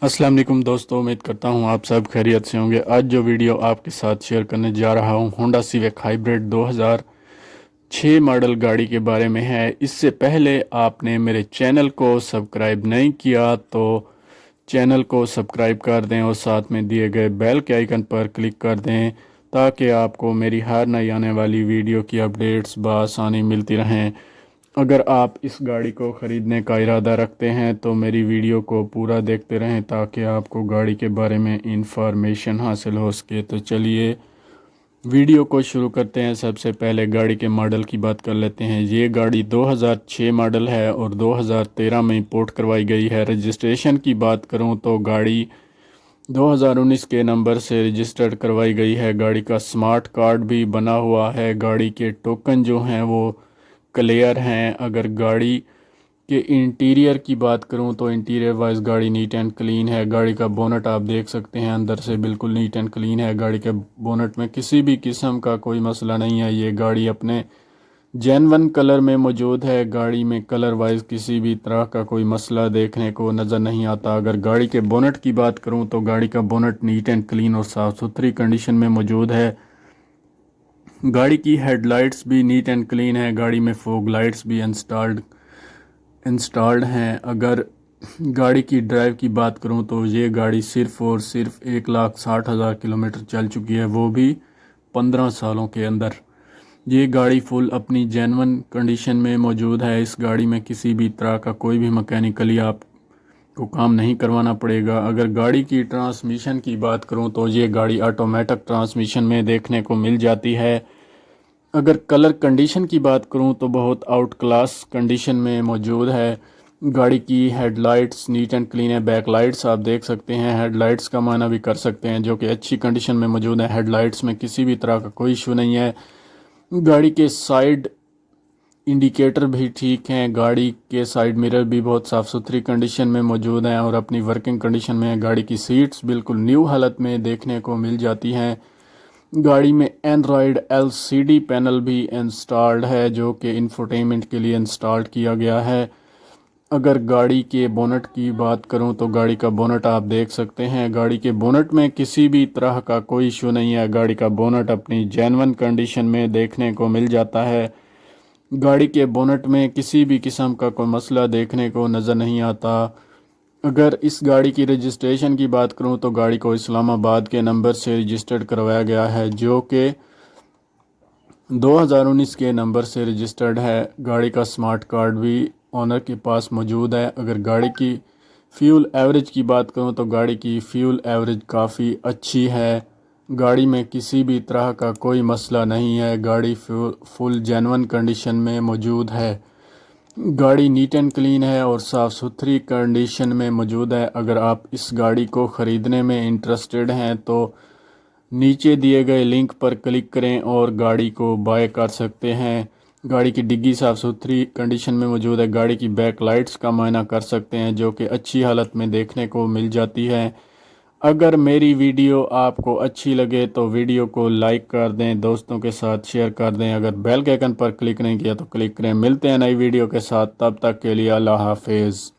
السلام علیکم دوستوں، امید کرتا ہوں آپ سب خیریت سے ہوں گے۔ آج جو ویڈیو آپ کے ساتھ شیئر کرنے جا رہا ہوں ہونڈا سیوک ہائیبریڈ 2006 ماڈل گاڑی کے بارے میں ہے۔ اس سے پہلے آپ نے میرے چینل کو سبسکرائب نہیں کیا تو چینل کو سبسکرائب کر دیں اور ساتھ میں دیے گئے بیل کے آئیکن پر کلک کر دیں تاکہ آپ کو میری ہر نئی آنے والی ویڈیو کی اپڈیٹس بآسانی ملتی رہیں۔ اگر آپ اس گاڑی کو خریدنے کا ارادہ رکھتے ہیں تو میری ویڈیو کو پورا دیکھتے رہیں تاکہ آپ کو گاڑی کے بارے میں انفارمیشن حاصل ہو سکے۔ تو چلیے ویڈیو کو شروع کرتے ہیں۔ سب سے پہلے گاڑی کے ماڈل کی بات کر لیتے ہیں۔ یہ گاڑی 2006 ماڈل ہے اور 2013 میں امپورٹ کروائی گئی ہے۔ رجسٹریشن کی بات کروں تو گاڑی 2019 کے نمبر سے رجسٹرڈ کروائی گئی ہے۔ گاڑی کا سمارٹ کارڈ بھی بنا ہوا ہے۔ گاڑی کے ٹوکن جو ہیں وہ کلیئر ہیں۔ اگر گاڑی کے انٹیریئر کی بات کروں تو انٹیریئر وائز گاڑی نیٹ اینڈ کلین ہے۔ گاڑی کا بونٹ آپ دیکھ سکتے ہیں، اندر سے بالکل نیٹ اینڈ کلین ہے۔ گاڑی کے بونٹ میں کسی بھی قسم کا کوئی مسئلہ نہیں ہے۔ یہ گاڑی اپنے جینون کلر میں موجود ہے۔ گاڑی میں کلر وائز کسی بھی طرح کا کوئی مسئلہ دیکھنے کو نظر نہیں آتا۔ اگر گاڑی کے بونٹ کی بات کروں تو گاڑی کا بونٹ نیٹ اینڈ کلین اور صاف ستھری کنڈیشن میں موجود ہے۔ گاڑی کی ہیڈ لائٹس بھی نیٹ اینڈ کلین ہے۔ گاڑی میں فوگ لائٹس بھی انسٹالڈ ہیں۔ اگر گاڑی کی ڈرائیو کی بات کروں تو یہ گاڑی صرف اور صرف 1,60,000 کلومیٹر چل چکی ہے، وہ بھی 15 سالوں کے اندر۔ یہ گاڑی فل اپنی جینون کنڈیشن میں موجود ہے۔ اس گاڑی میں کسی بھی طرح کا کوئی بھی مکینیکلی آپ کو کام نہیں کروانا پڑے گا۔ اگر گاڑی کی ٹرانسمیشن کی بات کروں تو یہ گاڑی آٹومیٹک ٹرانسمیشن میں دیکھنے کو مل جاتی ہے۔ اگر کلر کنڈیشن کی بات کروں تو بہت آؤٹ کلاس کنڈیشن میں موجود ہے۔ گاڑی کی head lights neat and clean ہے۔ بیک لائٹس آپ دیکھ سکتے ہیں، ہیڈ لائٹس کا معنی بھی کر سکتے ہیں، جو کہ اچھی کنڈیشن میں موجود ہے۔ ہیڈ لائٹس میں کسی بھی طرح کا کوئی ایشو نہیں ہے۔ گاڑی کے سائیڈ انڈیکیٹر بھی ٹھیک ہیں۔ گاڑی کے سائیڈ مرر بھی بہت صاف ستھری کنڈیشن میں موجود ہیں اور اپنی ورکنگ کنڈیشن میں ہے۔ گاڑی کی سیٹس بالکل نیو حالت میں دیکھنے کو مل جاتی ہیں۔ گاڑی میں اینڈرائیڈ LCD پینل بھی انسٹالڈ ہے، جو کہ انفوٹینمنٹ کے لیے انسٹالڈ کیا گیا ہے۔ اگر گاڑی کے بونٹ کی بات کروں تو گاڑی کا بونٹ آپ دیکھ سکتے ہیں۔ گاڑی کے بونٹ میں کسی بھی طرح کا کوئی ایشو نہیں ہے۔ گاڑی کا بونٹ اپنی جینون کنڈیشن میں دیکھنے کو مل جاتا ہے۔ گاڑی کے بونٹ میں کسی بھی قسم کا کوئی مسئلہ دیکھنے کو نظر نہیں آتا۔ اگر اس گاڑی کی رجسٹریشن کی بات کروں تو گاڑی کو اسلام آباد کے نمبر سے رجسٹرڈ کروایا گیا ہے، جو کہ 2019 کے نمبر سے رجسٹرڈ ہے۔ گاڑی کا سمارٹ کارڈ بھی اونر کے پاس موجود ہے۔ اگر گاڑی کی فیول ایوریج کی بات کروں تو گاڑی کی فیول ایوریج کافی اچھی ہے۔ گاڑی میں کسی بھی طرح کا کوئی مسئلہ نہیں ہے۔ گاڑی فل جینون کنڈیشن میں موجود ہے۔ گاڑی نیٹ اینڈ کلین ہے اور صاف ستھری کنڈیشن میں موجود ہے۔ اگر آپ اس گاڑی کو خریدنے میں انٹرسٹڈ ہیں تو نیچے دیے گئے لنک پر کلک کریں اور گاڑی کو بائی کر سکتے ہیں۔ گاڑی کی ڈگی صاف ستھری کنڈیشن میں موجود ہے۔ گاڑی کی بیک لائٹس کا معائنہ کر سکتے ہیں، جو کہ اچھی حالت میں دیکھنے کو مل جاتی ہے۔ اگر میری ویڈیو آپ کو اچھی لگے تو ویڈیو کو لائک کر دیں، دوستوں کے ساتھ شیئر کر دیں۔ اگر بیل کے آئیکن پر کلک نہیں کیا تو کلک کریں۔ ملتے ہیں نئی ویڈیو کے ساتھ، تب تک کے لیے اللہ حافظ۔